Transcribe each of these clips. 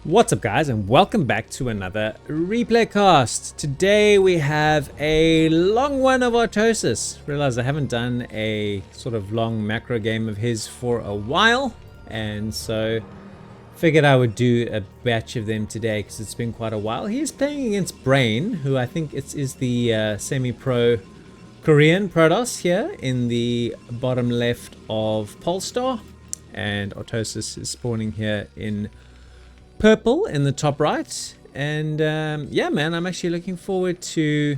What's up guys, and welcome back to another replay cast. Today we have a long one of Artosis. Realize I haven't done a sort of long macro game of his for a while, and so figured I would do a batch of them today because it's been quite a while. He is playing against Brain, who I think is the semi-pro Korean Protoss here in the bottom left of Polestar, and Artosis is spawning here in purple in the top right. And yeah man, I'm actually looking forward to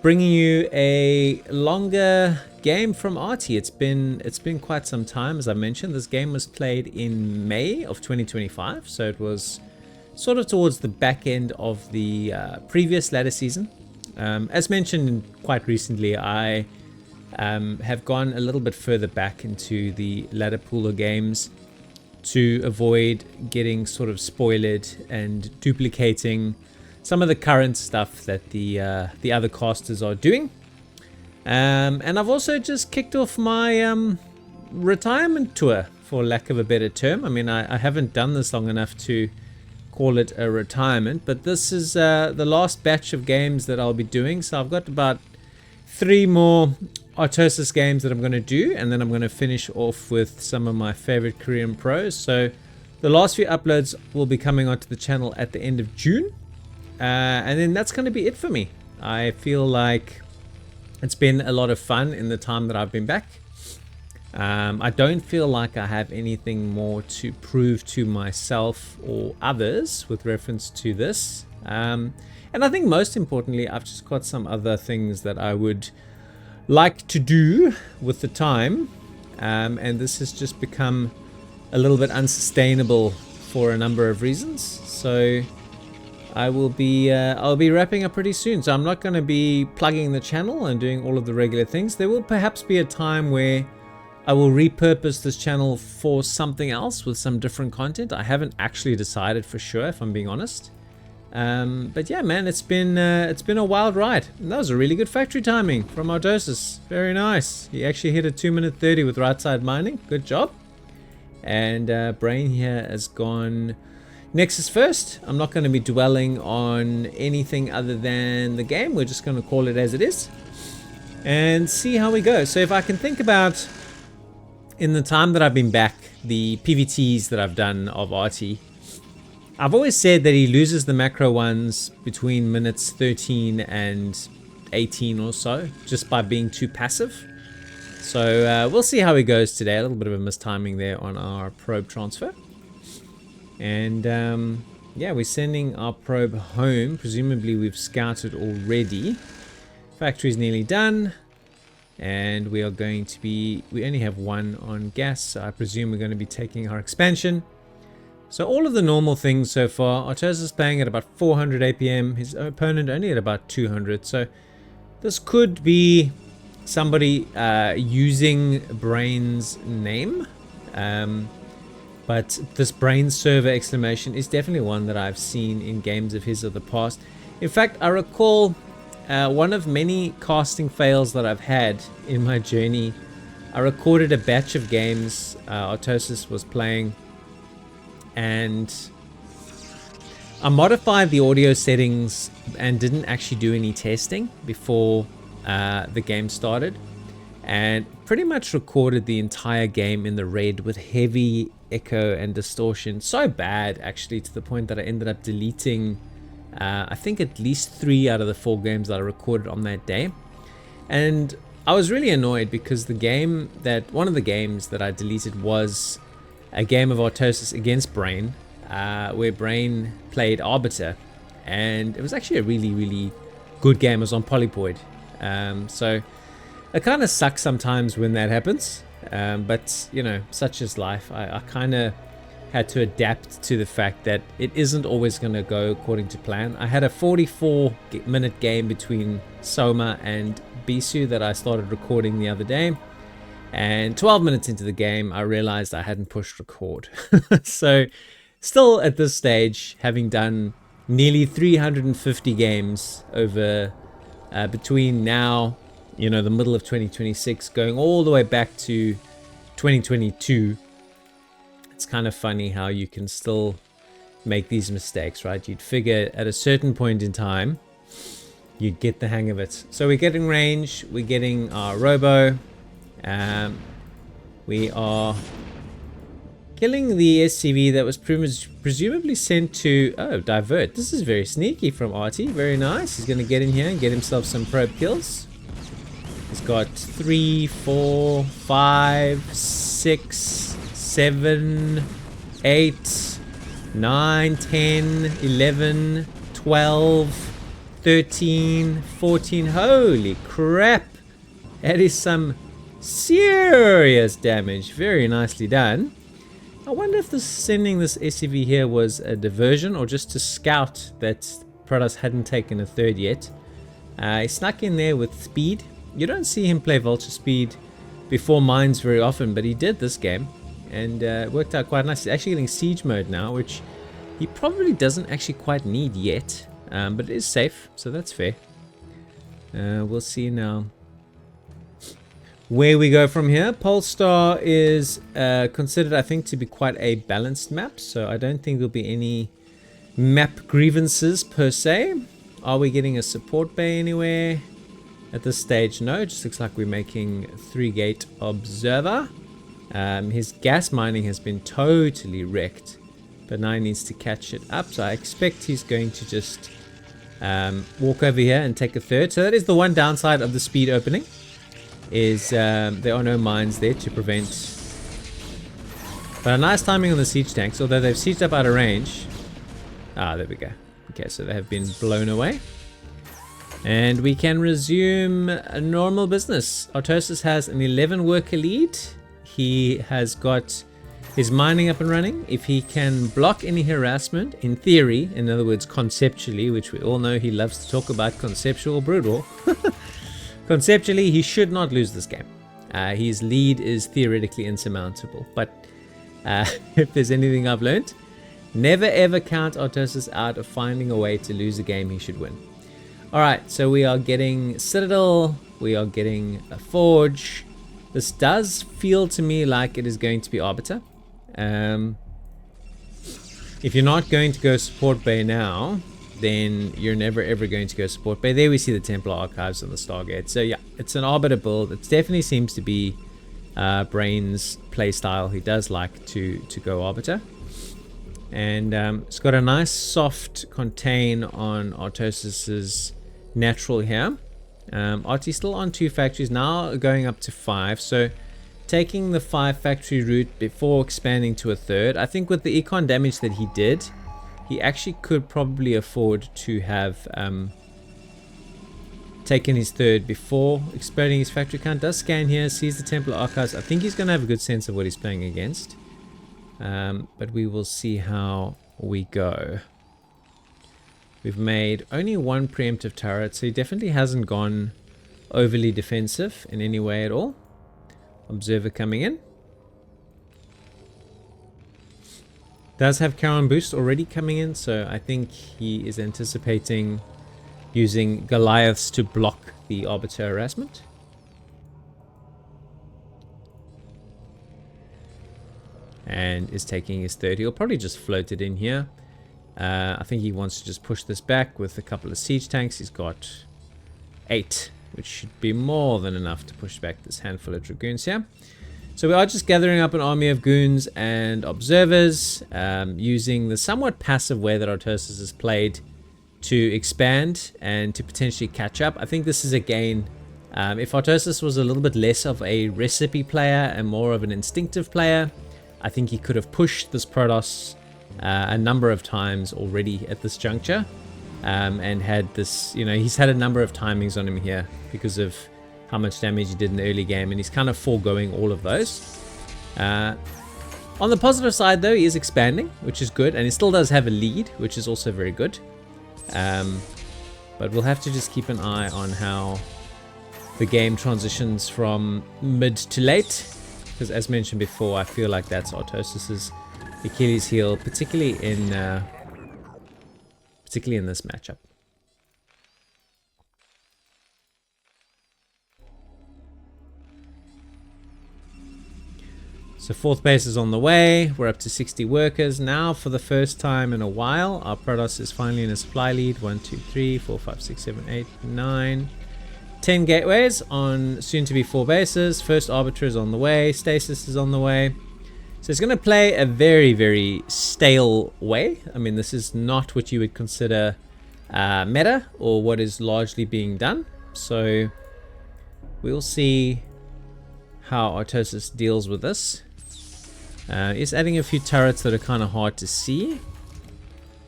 bringing you a longer game from Artie. It's been quite some time. As I mentioned, this game was played in May of 2025, so it was sort of towards the back end of the previous ladder season. As mentioned quite recently, I have gone a little bit further back into the ladder pooler games to avoid getting sort of spoiled and duplicating some of the current stuff that the other casters are doing. And I've also just kicked off my retirement tour, for lack of a better term. I mean, I haven't done this long enough to call it a retirement, but this is the last batch of games that I'll be doing. So I've got about 3 more Artosis games that I'm going to do, and then I'm going to finish off with some of my favorite Korean pros. So the last few uploads will be coming onto the channel at the end of June, and then that's going to be it for me. I feel like it's been a lot of fun in the time that I've been back. I don't feel like I have anything more to prove to myself or others with reference to this, and I think most importantly, I've just got some other things that I would like to do with the time, and this has just become a little bit unsustainable for a number of reasons. So I'll be wrapping up pretty soon, so I'm not going to be plugging the channel and doing all of the regular things. There will perhaps be a time where I will repurpose this channel for something else with some different content. I haven't actually decided for sure, if I'm being honest. But yeah man, it's been a wild ride. And that was a really good factory timing from Artosis. Very nice. He actually hit a 2:30 with right side mining. Good job. And Brain here has gone Nexus first. I'm not going to be dwelling on anything other than the game. We're just going to call it as it is and see how we go. So if I can think about, in the time that I've been back, the PVTs that I've done of Artie, I've always said that he loses the macro ones between minutes 13 and 18 or so, just by being too passive. So we'll see how he goes today. A little bit of a mistiming there on our probe transfer. And yeah, we're sending our probe home. Presumably we've scouted already. Factory's nearly done. And we are going to be, we only have 1 on gas, so I presume we're going to be taking our expansion. So all of the normal things so far. Artosis is playing at about 400 APM, his opponent only at about 200. So this could be somebody using Brain's name. But this Brain server exclamation is definitely one that I've seen in games of his of the past. In fact, I recall one of many casting fails that I've had in my journey. I recorded a batch of games Artosis was playing, and I modified the audio settings and didn't actually do any testing before the game started, and pretty much recorded the entire game in the red with heavy echo and distortion. So bad actually, to the point that I ended up deleting I think at least 3 out of the 4 games that I recorded on that day. And I was really annoyed because one of the games that I deleted was a game of Artosis against Brain, where Brain played Arbiter, and it was actually a really, really good game. It was on Polypoid. So it kind of sucks sometimes when that happens, but you know, such is life. I kind of had to adapt to the fact that it isn't always going to go according to plan. I had a 44-minute game between Soma and Bisu that I started recording the other day, and 12 minutes into the game I realized I hadn't pushed record. So still at this stage, having done nearly 350 games over between now, you know, the middle of 2026 going all the way back to 2022, it's kind of funny how you can still make these mistakes, right? You'd figure at a certain point in time, you'd get the hang of it. So we're getting range, we're getting our robo, we are killing the SCV that was presumably sent to, oh, divert. This is very sneaky from Artie, very nice. He's going to get in here and get himself some probe kills. He's got 3, 4, 5, 6, 7, 8, 9, 10, 11, 12, 13, 14. Holy crap. That is some serious damage. Very nicely done. I wonder if sending this SCV here was a diversion or just to scout that Protoss hadn't taken a third yet. He snuck in there with speed. You don't see him play Vulture speed before mines very often, but he did this game. And it worked out quite nice. He's actually getting siege mode now, which he probably doesn't actually quite need yet. But it is safe, so that's fair. We'll see now where we go from here. Polestar is considered, I think, to be quite a balanced map, so I don't think there'll be any map grievances per se. Are we getting a support bay anywhere? At this stage, no. It just looks like we're making 3-gate observer. His gas mining has been totally wrecked, but now he needs to catch it up, so I expect he's going to just walk over here and take a third. So that is the one downside of the speed opening, is there are no mines there to prevent. But a nice timing on the siege tanks, although they've sieged up out of range. Ah, there we go. Okay, so they have been blown away. And we can resume a normal business. Artosis has an 11 worker lead. He has got his mining up and running. If he can block any harassment, in theory, in other words, conceptually, which we all know he loves to talk about conceptual Brood War. Conceptually, he should not lose this game. His lead is theoretically insurmountable. But if there's anything I've learned, never ever count Artosis out of finding a way to lose a game he should win. Alright, so we are getting Citadel, we are getting a Forge. This does feel to me like it is going to be Arbiter. If you're not going to go support bay now, then you're never ever going to go support bay. There we see the Templar Archives on the Stargate. So yeah, it's an Arbiter build. It definitely seems to be Brain's playstyle. He does like to go Arbiter. And it's got a nice soft contain on Artosis's natural here. Artie's still on 2 factories, now going up to 5. So taking the 5 factory route before expanding to a third. I think with the econ damage that he did, he actually could probably afford to have taken his third before expanding his factory count. Does scan here, sees the Templar Archives. I think he's going to have a good sense of what he's playing against. But we will see how we go. We've made only 1 preemptive turret, so he definitely hasn't gone overly defensive in any way at all. Observer coming in. Does have Charon boost already coming in, so I think he is anticipating using Goliaths to block the Arbiter harassment. And is taking his third. He'll probably just float it in here. I think he wants to just push this back with a couple of siege tanks. He's got 8, which should be more than enough to push back this handful of Dragoons here. So we are just gathering up an army of goons and observers, using the somewhat passive way that Artosis has played to expand and to potentially catch up. I think this is again, if Artosis was a little bit less of a recipe player and more of an instinctive player, I think he could have pushed this Protoss a number of times already at this juncture, and had this, you know, he's had a number of timings on him here because of how much damage he did in the early game, and he's kind of foregoing all of those. On the positive side though, he is expanding, which is good, and he still does have a lead, which is also very good. But we'll have to just keep an eye on how the game transitions from mid to late, because as mentioned before, I feel like that's Artosis's Achilles heel, particularly in this matchup. So 4th base is on the way. We're up to 60 workers now. For the first time in a while, our Protoss is finally in a supply lead. 1, 2, 3, 4, 5, 6, 7, 8, 9, 10 gateways on soon to be 4 bases. First Arbiter is on the way. Stasis is on the way. So it's going to play a very, very stale way. I mean, this is not what you would consider meta or what is largely being done. So we'll see how Artosis deals with this. He's adding a few turrets that are kind of hard to see.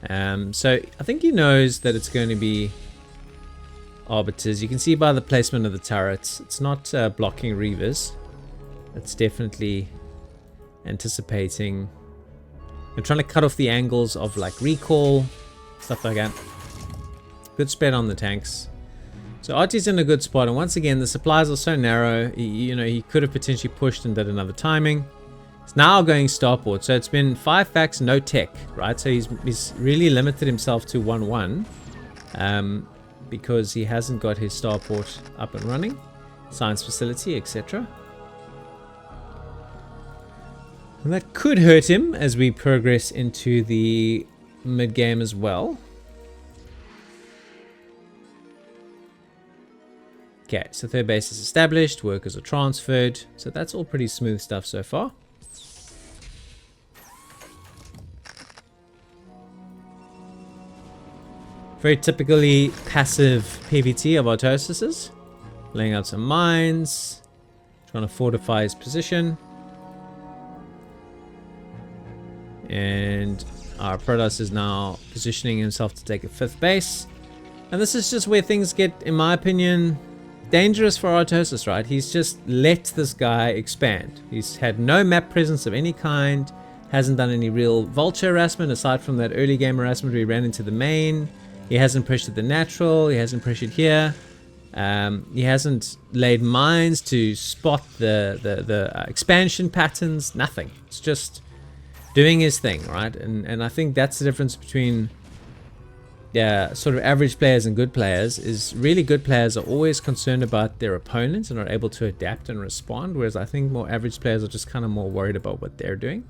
So I think he knows that it's going to be Arbiters. You can see by the placement of the turrets, it's not blocking Reavers. It's definitely anticipating and trying to cut off the angles of like recall, stuff like that. Good spread on the tanks. So Artie's in a good spot, and once again the supplies are so narrow. He could have potentially pushed and did another timing. It's now going starport, so it's been 5 facts, no tech, right? So he's really limited himself to 1-1 because he hasn't got his starport up and running, science facility, etc. And that could hurt him as we progress into the mid game as well. Okay, so 3rd base is established, workers are transferred, so that's all pretty smooth stuff so far. Very typically passive PvT of Artosis's. Laying out some mines, trying to fortify his position. And our Protoss is now positioning himself to take a 5th base. And this is just where things get, in my opinion, dangerous for Artosis, right? He's just let this guy expand. He's had no map presence of any kind, hasn't done any real vulture harassment aside from that early game harassment where he ran into the main. He hasn't pressured the natural, he hasn't pressured here. He hasn't laid mines to spot the expansion patterns, nothing. It's just doing his thing, right? And I think that's the difference between sort of average players and good players. Is really good players are always concerned about their opponents and are able to adapt and respond, whereas I think more average players are just kind of more worried about what they're doing.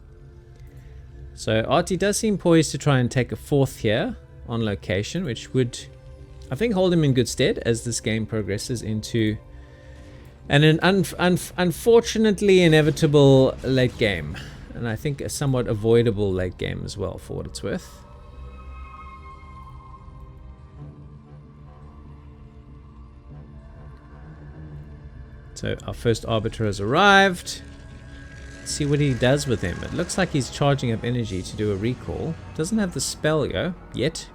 So Artie does seem poised to try and take a 4th here on location, which would, I think, hold him in good stead as this game progresses into an unfortunately inevitable late game, and I think a somewhat avoidable late game as well, for what it's worth. So our first Arbiter has arrived. Let's see what he does with him. It looks like he's charging up energy to do a recall. Doesn't have the spell yet.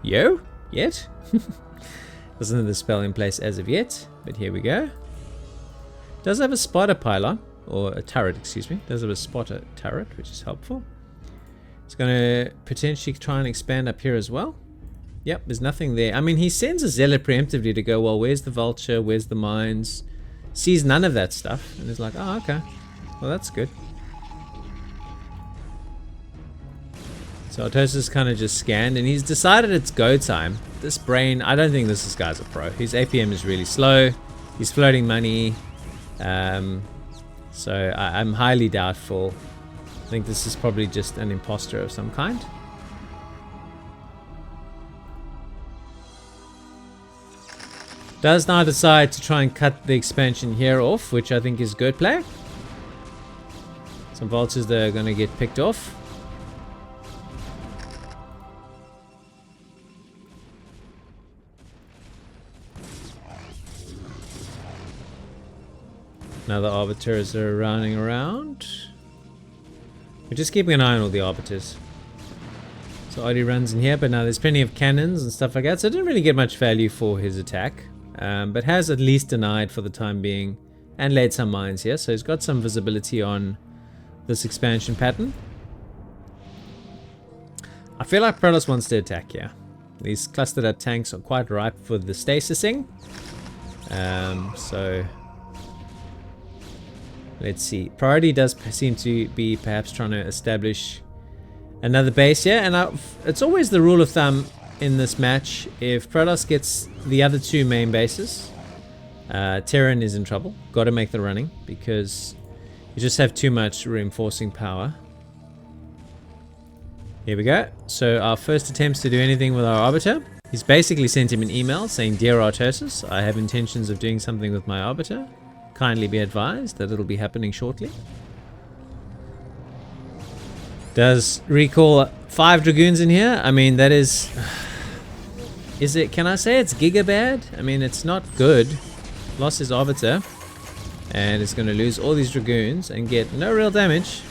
Doesn't have the spell in place as of yet, but here we go. Does have a spotter pylon, or a turret, excuse me. Does have a spotter turret, which is helpful. It's going to potentially try and expand up here as well. Yep, there's nothing there. I mean, he sends a zealot preemptively to go, well, where's the vulture? Where's the mines? Sees none of that stuff, and is like, oh, okay. Well, that's good. So Artosis kind of just scanned, and he's decided it's go time. This brain, I don't think this guy's a pro. His APM is really slow. He's floating money. So I'm highly doubtful. I think this is probably just an imposter of some kind. Does now decide to try and cut the expansion here off, which I think is good play. Some vultures that are going to get picked off. Now the arbiters are running around. We're just keeping an eye on all the arbiters. So Artie runs in here, but now there's plenty of cannons and stuff like that, so I didn't really get much value for his attack. But has at least denied for the time being and laid some mines here, so he's got some visibility on this expansion pattern. I feel like Protoss wants to attack here. These clustered up tanks are quite ripe for the stasising. So let's see. Priority does seem to be perhaps trying to establish another base here, and it's always the rule of thumb in this match, if Protoss gets the other two main bases, Terran is in trouble. Got to make the running, because You just have too much reinforcing power. Here we go. So our first attempts to do anything with our Arbiter. He's basically sent him an email saying, "Dear Artosis, I have intentions of doing something with my Arbiter. Kindly be advised that it'll be happening shortly." Does recall 5 Dragoons in here? I mean, that is... Is it... Can I say it's giga bad? I mean, it's not good. Lost his Arbiter. And it's going to lose all these Dragoons and get no real damage.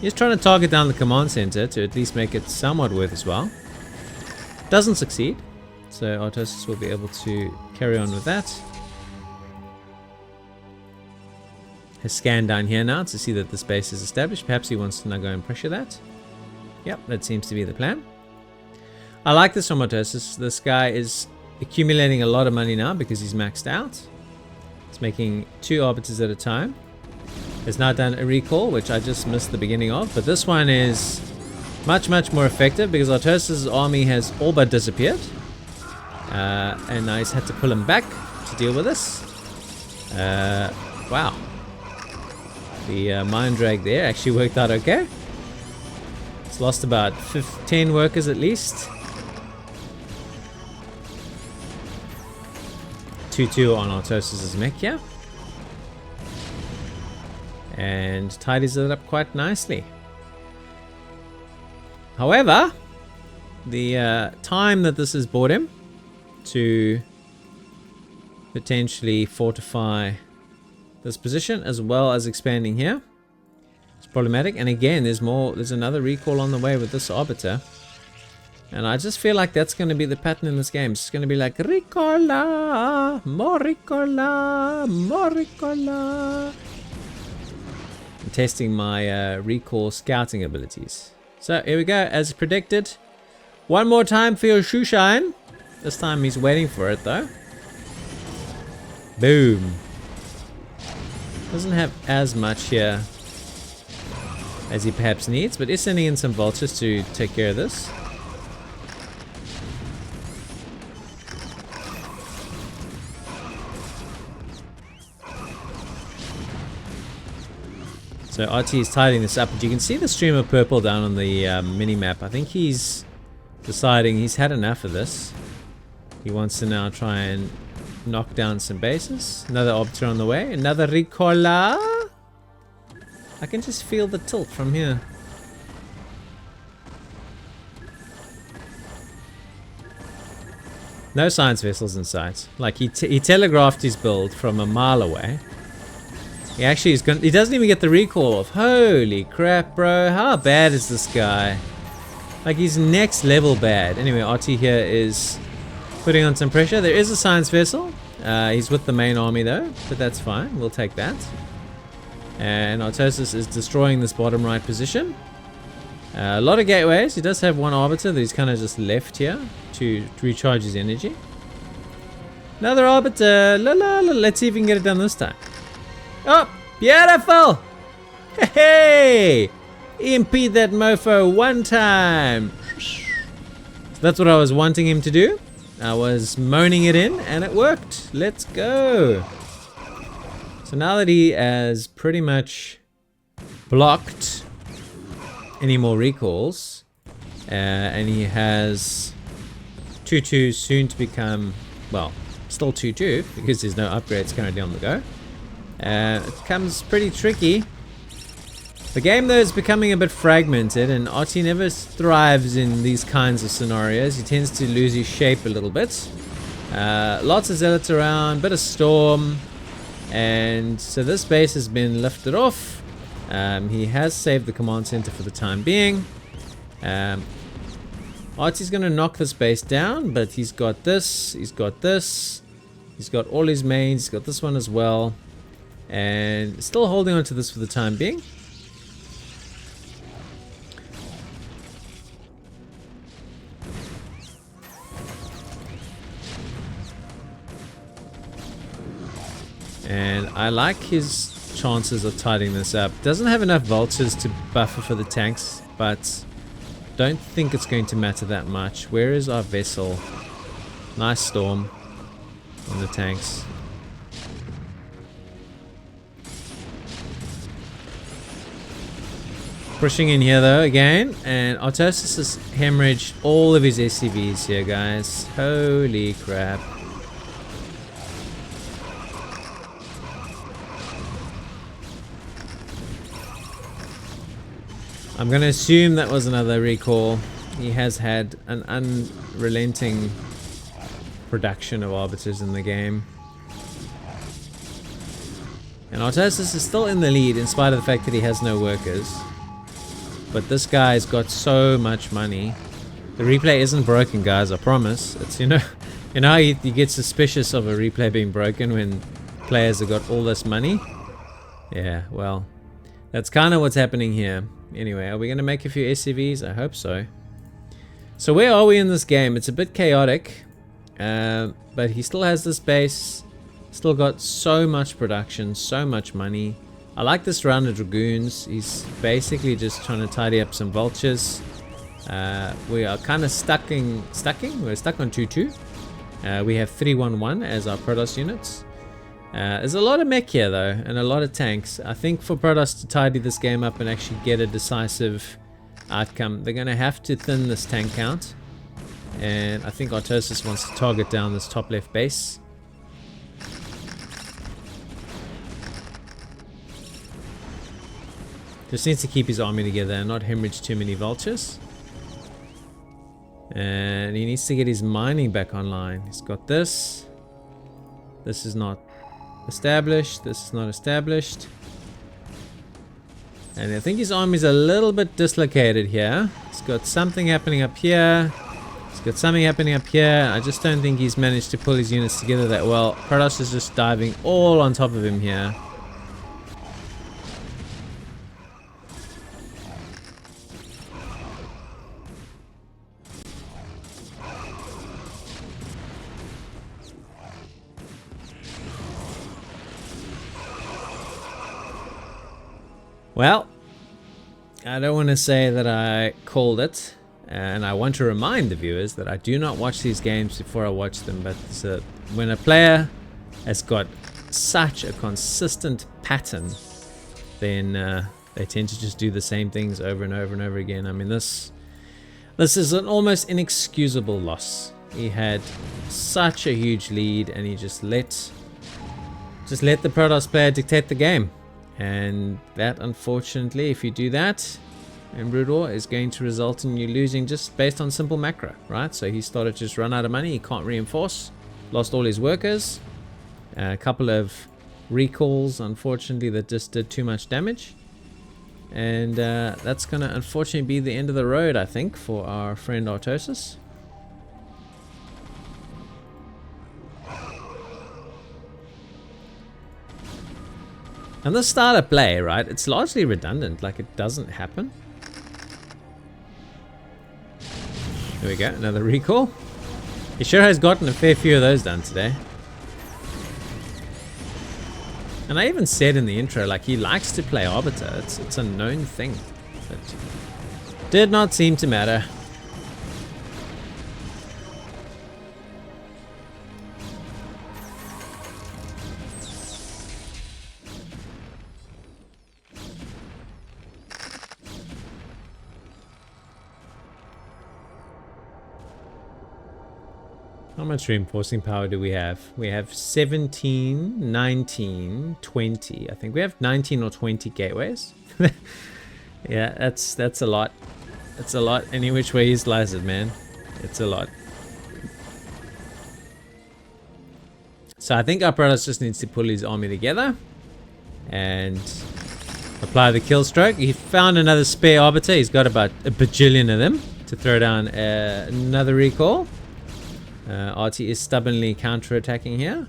He's trying to target down the command center to at least make it somewhat worth his while. Doesn't succeed. So Artosis will be able to carry on with that. Has scanned down here now to see that the space is established. Perhaps he wants to now go and pressure that. Yep, that seems to be the plan. I like this from Artosis. This guy is accumulating a lot of money now because he's maxed out. He's making 2 arbiters at a time. Has now done a recall, which I just missed the beginning of. But this one is much, much more effective because Artosis' army has all but disappeared. And now he's had to pull him back to deal with this. Wow. The mine drag there actually worked out okay. It's lost about 10 workers at least. 2-2 on Artosis' mech here. And tidies it up quite nicely. However, the time that this has bought him to potentially fortify this position as well as expanding here is problematic. And again, there's another recall on the way with this Arbiter. And I just feel like that's going to be the pattern in this game. It's going to be like Ricola, more Ricola, more Ricola. I'm testing my recall scouting abilities. So here we go, as predicted. One more time for your shoe shine. This time he's waiting for it though. Boom. Doesn't have as much here as he perhaps needs, but is sending in some vultures to take care of this. So RT is tidying this up, but you can see the stream of purple down on the mini-map. I think he's deciding he's had enough of this. He wants to now try and knock down some bases. Another Arbiter on the way. Another Ricola. I can just feel the tilt from here. No science vessels in sight. Like he telegraphed his build from a mile away. He actually is going. He doesn't even get the recall off. Holy crap, bro! How bad is this guy? Like he's next level bad. Anyway, RT here is putting on some pressure. There is a science vessel. He's with the main army though, but that's fine. We'll take that. And Artosis is destroying this bottom right position. A lot of gateways. He does have one Arbiter that he's kind of just left here to recharge his energy. Another Arbiter. La la la. Let's see if we can get it done this time. Oh, beautiful! Hey! EMP that mofo one time. So that's what I was wanting him to do. I was moaning it in and it worked. Let's go. So now that he has pretty much blocked any more recalls, and he has 2-2 soon to become, well, still 2-2 because there's no upgrades currently on the go. It becomes pretty tricky. The game though is becoming a bit fragmented, and RT never thrives in these kinds of scenarios. He tends to lose his shape a little bit. Lots of zealots around, bit of storm, and so this base has been lifted off. He has saved the command center for the time being. RT's going to knock this base down, but he's got this, he's got this, he's got all his mains, he's got this one as well. And still holding on to this for the time being. And I like his chances of tidying this up. Doesn't have enough vultures to buffer for the tanks, but don't think it's going to matter that much. Where is our vessel? Nice storm on the tanks. Pushing in here though again, and Artosis has hemorrhaged all of his SCVs here, guys. Holy crap. I'm going to assume that was another recall. He has had an unrelenting production of arbiters in the game. And Artosis is still in the lead in spite of the fact that he has no workers. But this guy's got so much money. The replay isn't broken, guys, I promise. It's, you know how you get suspicious of a replay being broken when players have got all this money? Yeah, well, that's kind of what's happening here. Anyway, are we going to make a few SCVs? I hope so. So where are we in this game? It's a bit chaotic, but he still has this base, still got so much production, so much money. I like this round of Dragoons. He's basically just trying to tidy up some vultures. We are kind of stuck. We're stuck on 2-2. We have 3-1-1 as our Protoss units. There's a lot of mech here though, and a lot of tanks. I think for Protoss to tidy this game up and actually get a decisive outcome, they're going to have to thin this tank count. And I think Artosis wants to target down this top left base. Just needs to keep his army together and not hemorrhage too many vultures. And he needs to get his mining back online. He's got this. This is not established. This is not established. And I think his army's a little bit dislocated here. He's got something happening up here. He's got something happening up here. I just don't think he's managed to pull his units together that well. Protoss is just diving all on top of him here. Well, I don't want to say that I called it, and I want to remind the viewers that I do not watch these games before I watch them, but when a player has got such a consistent pattern, then they tend to just do the same things over and over and over again. I mean, this is an almost inexcusable loss. He had such a huge lead, and he just let the Protoss player dictate the game. And that, unfortunately, if you do that in Brood War, is going to result in you losing just based on simple macro, right? So he started to just run out of money. He can't reinforce. Lost all his workers. A couple of recalls, unfortunately, that just did too much damage. And that's going to, unfortunately, be the end of the road, I think, for our friend Artosis. And this style of play, right, it's largely redundant, like it doesn't happen. There we go, another recall. He sure has gotten a fair few of those done today. And I even said in the intro, like, he likes to play Arbiter. It's a known thing. But did not seem to matter. How much reinforcing power do we have? We have 17, 19, 20. I think we have 19 or 20 gateways. Yeah, that's a lot. That's a lot. Any which way you slice it, man. It's a lot. So I think our Protoss just needs to pull his army together and apply the kill stroke. He found another spare Arbiter. He's got about a bajillion of them to throw down another recall. RT is stubbornly counter-attacking here,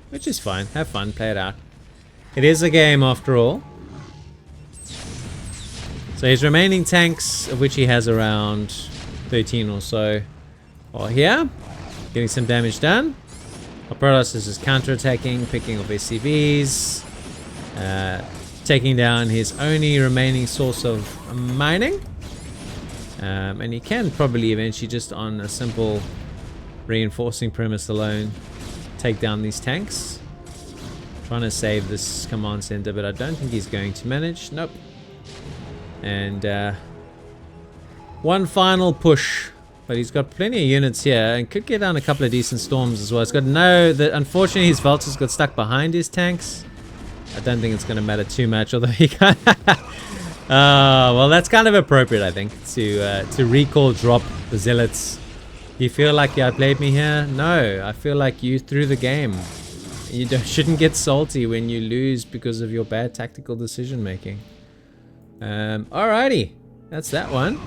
which is fine. Have fun, play it out. It is a game after all. So his remaining tanks, of which he has around 13 or so, are here, getting some damage done. Our Protoss is just counter-attacking, picking off SCVs, taking down his only remaining source of mining. And he can probably eventually, just on a simple reinforcing premise alone, take down these tanks. Trying to save this command center, but I don't think he's going to manage. Nope. And one final push. But he's got plenty of units here and could get down a couple of decent storms as well. It's got unfortunately his vultures got stuck behind his tanks. I don't think it's going to matter too much, although he can't. Well, that's kind of appropriate, I think, to recall drop the zealots. You feel like you outplayed me here? No, I feel like you threw the game. You shouldn't get salty when you lose because of your bad tactical decision making. Alrighty, that's that one.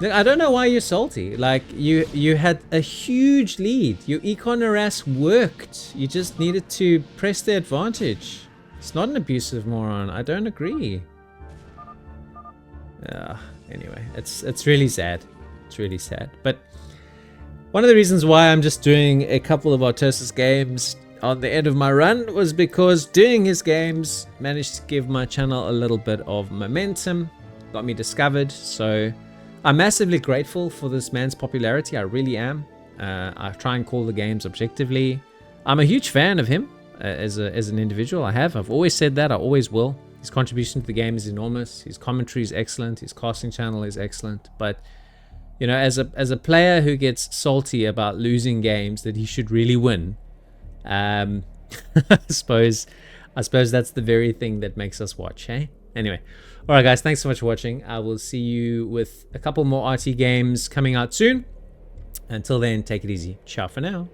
I don't know why you're salty. Like, you had a huge lead. Your econ harass worked. You just needed to press the advantage. It's not an abusive moron. I don't agree. Anyway, it's really sad. It's really sad. But one of the reasons why I'm just doing a couple of Artosis games on the end of my run was because doing his games managed to give my channel a little bit of momentum. Got me discovered, so I'm massively grateful for this man's popularity. I really am. I try and call the games objectively. I'm a huge fan of him as an individual. I've always said that. I always will. His contribution to the game is enormous. His commentary is excellent. His casting channel is excellent. But you know, as a player who gets salty about losing games that he should really win, I suppose that's the very thing that makes us watch, hey? Anyway. Alright guys, thanks so much for watching. I will see you with a couple more RT games coming out soon. Until then, take it easy. Ciao for now.